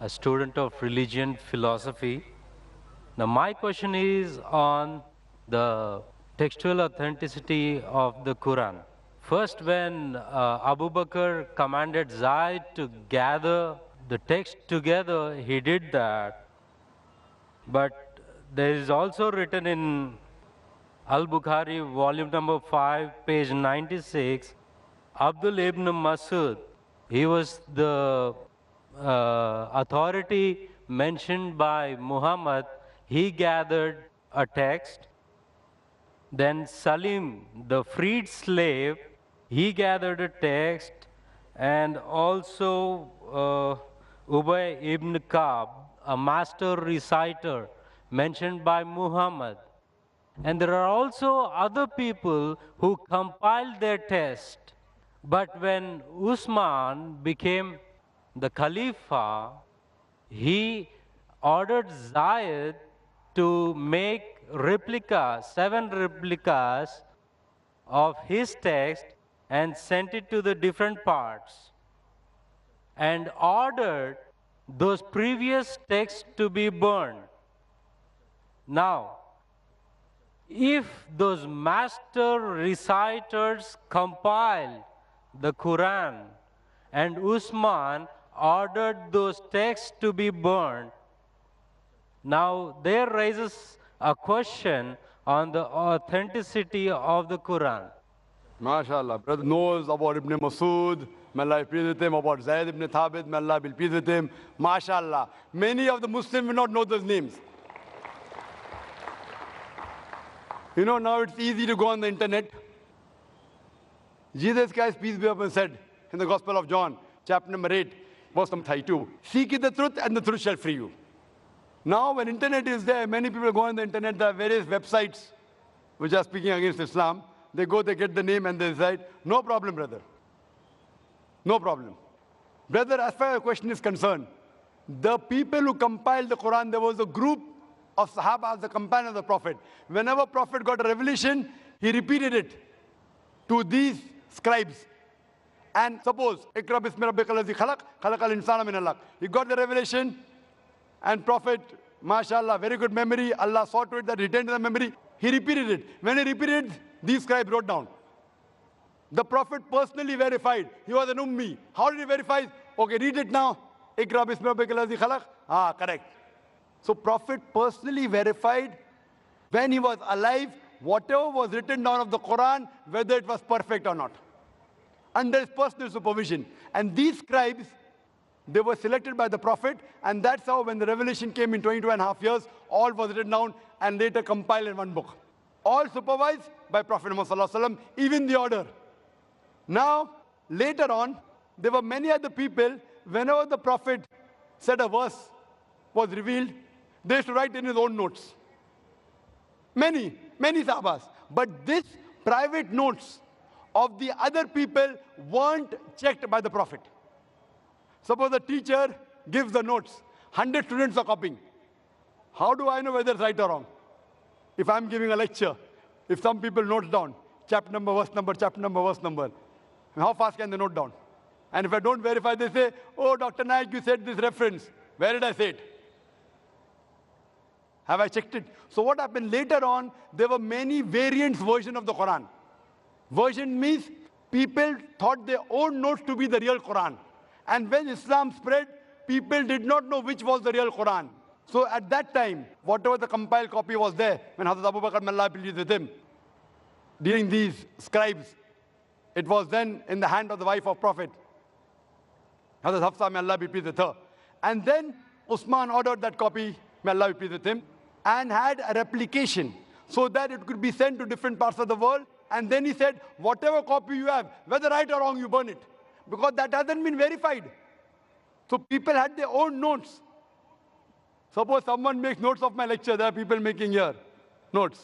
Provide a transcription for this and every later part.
a student of religion philosophy. Now, my question is on the textual authenticity of the Quran. First, when Abu Bakr commanded Zaid to gather the text together, he did that. But there is also written in Al Bukhari, volume number 5, page 96, Abdul ibn Masud, he was the authority mentioned by Muhammad. He gathered a text. Then Salim, the freed slave, he gathered a text, and also Ubay ibn Ka'b, a master reciter mentioned by Muhammad. And there are also other people who compiled their text. But when Usman became the Khalifa, he ordered Zayed to make replicas, 7 replicas of his text and sent it to the different parts and ordered those previous texts to be burned. Now, if those master reciters compiled the Quran and Usman ordered those texts to be burned, now there rises a question on the authenticity of the Quran. MashaAllah, brother knows about Ibn Masood, may Allah be pleased with him, about Zayd ibn Thabit, may Allah be pleased with him. MashaAllah. Many of the Muslims will not know those names. You know, now it's easy to go on the internet. Jesus Christ, peace be upon him, said in the Gospel of John, chapter number 8, verse number 32, seek ye the truth and the truth shall free you. Now, when internet is there, many people go on the internet, there are various websites which are speaking against Islam. They go, they get the name and they decide, no problem, brother. No problem. Brother, as far as the question is concerned, the people who compiled the Quran, there was a group of Sahaba, the companions of the Prophet. Whenever Prophet got a revelation, he repeated it to these scribes. And suppose, Iqra bismi rabbika allazi khalaq, khalaqal insana min alaq. He got the revelation, and Prophet, mashallah, very good memory, Allah saw to it that he retained the memory. He repeated it. When he repeated, these scribes wrote down. The Prophet personally verified. He was an ummi. How did he verify? Okay, read it now. Iqra bismi rabbika allazi khalaq. Ah, correct. So Prophet personally verified when he was alive, whatever was written down of the Quran, whether it was perfect or not, under his personal supervision. And these scribes, they were selected by the Prophet, and that's how when the revelation came in 22.5 years, all was written down and later compiled in one book. All supervised by Prophet Muhammad, even the order. Now, later on, there were many other people, whenever the Prophet said a verse was revealed, they used to write in his own notes. Many sahabas. But this private notes of the other people weren't checked by the Prophet. Suppose the teacher gives the notes, 100 students are copying. How do I know whether it's right or wrong? If I'm giving a lecture, if some people note down, chapter number, verse number, chapter number, verse number, how fast can they note down? And if I don't verify, they say, oh, Dr. Naik, you said this reference. Where did I say it? Have I checked it? So what happened later on, there were many variants version of the Quran. Version means people thought their own notes to be the real Quran. And when Islam spread, people did not know which was the real Quran. So at that time, whatever the compiled copy was there, when Hazrat Abu Bakr, may Allah be pleased with him, during these scribes, it was then in the hand of the wife of Prophet, Hazrat Hafsa, may Allah be pleased with her. And then Usman ordered that copy, may Allah be pleased with him, and had a replication so that it could be sent to different parts of the world. And then he said, whatever copy you have, whether right or wrong, you burn it. Because that hasn't been verified. So people had their own notes. Suppose someone makes notes of my lecture, there are people making here notes.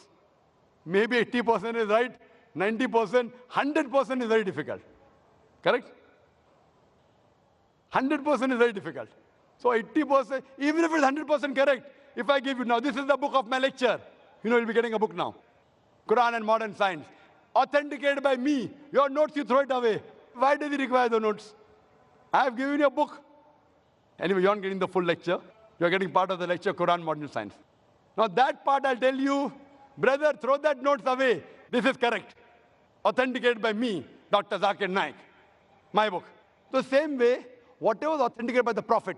Maybe 80% is right, 90%, 100% is very difficult. Correct? 100% is very difficult. So 80%, even if it's 100% correct, if I give you now, this is the book of my lecture. You know, you'll be getting a book now. Quran and Modern Science. Authenticated by me. Your notes, you throw it away. Why does he require the notes? I have given you a book. Anyway, you aren't getting the full lecture. You're getting part of the lecture, Quran Modern Science. Now that part I'll tell you, brother, throw that notes away. This is correct. Authenticated by me, Dr. Zakir Naik. My book. The same way, whatever was authenticated by the Prophet,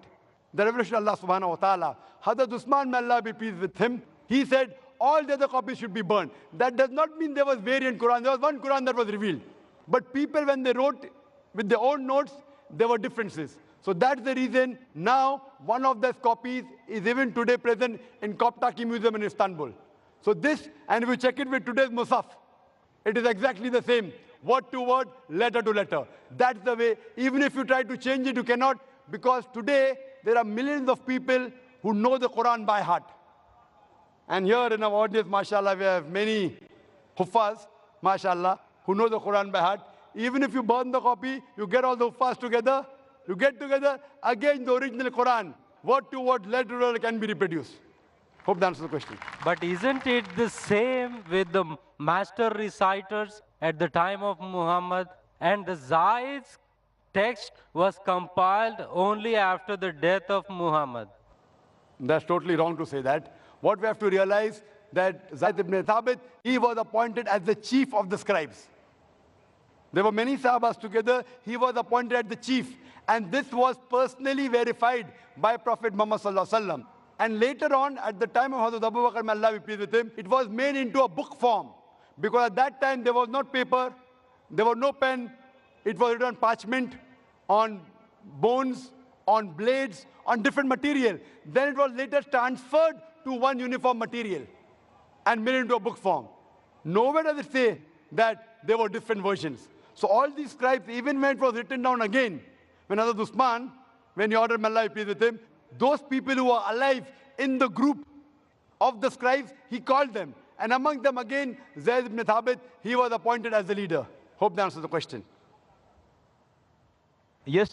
the revelation of Allah subhanahu wa ta'ala, Hazrat Usman, may Allah be pleased with him, he said, all the other copies should be burned. That does not mean there was variant Quran. There was one Quran that was revealed. But people, when they wrote with their own notes, there were differences. So that's the reason now one of those copies is even today present in Koptaki Museum in Istanbul. So this, and if you check it with today's Musaf, it is exactly the same. Word to word, letter to letter. That's the way. Even if you try to change it, you cannot, because today there are millions of people who know the Quran by heart. And here in our audience, mashallah, we have many huffaz, mashallah, who know the Quran by heart. Even if you burn the copy, you get all the huffaz together, you get together, again the original Quran, word to word, letter to letter can be reproduced. Hope that answers the question. But isn't it the same with the master reciters at the time of Muhammad, and the Zaid's text was compiled only after the death of Muhammad? That's totally wrong to say that. What we have to realize that Zaid ibn Thabit, he was appointed as the chief of the scribes. There were many Sahabas together, he was appointed as the chief. And this was personally verified by Prophet Muhammad sallallahu alaihi wasallam. And later on, at the time of Hazrat Abu Bakr, may Allah be pleased with him, it was made into a book form. Because at that time, there was not paper, there was no pen, it was written on parchment, on bones, on blades, on different material. Then it was later transferred to one uniform material and made into a book form. Nowhere does it say that there were different versions. So all these scribes, even when it was written down again, when Hazrat Usman, when he ordered, may Allah be pleased with him, those people who were alive in the group of the scribes, he called them. And among them again, Zayd ibn Thabit, he was appointed as the leader. Hope that answers the question. Yes.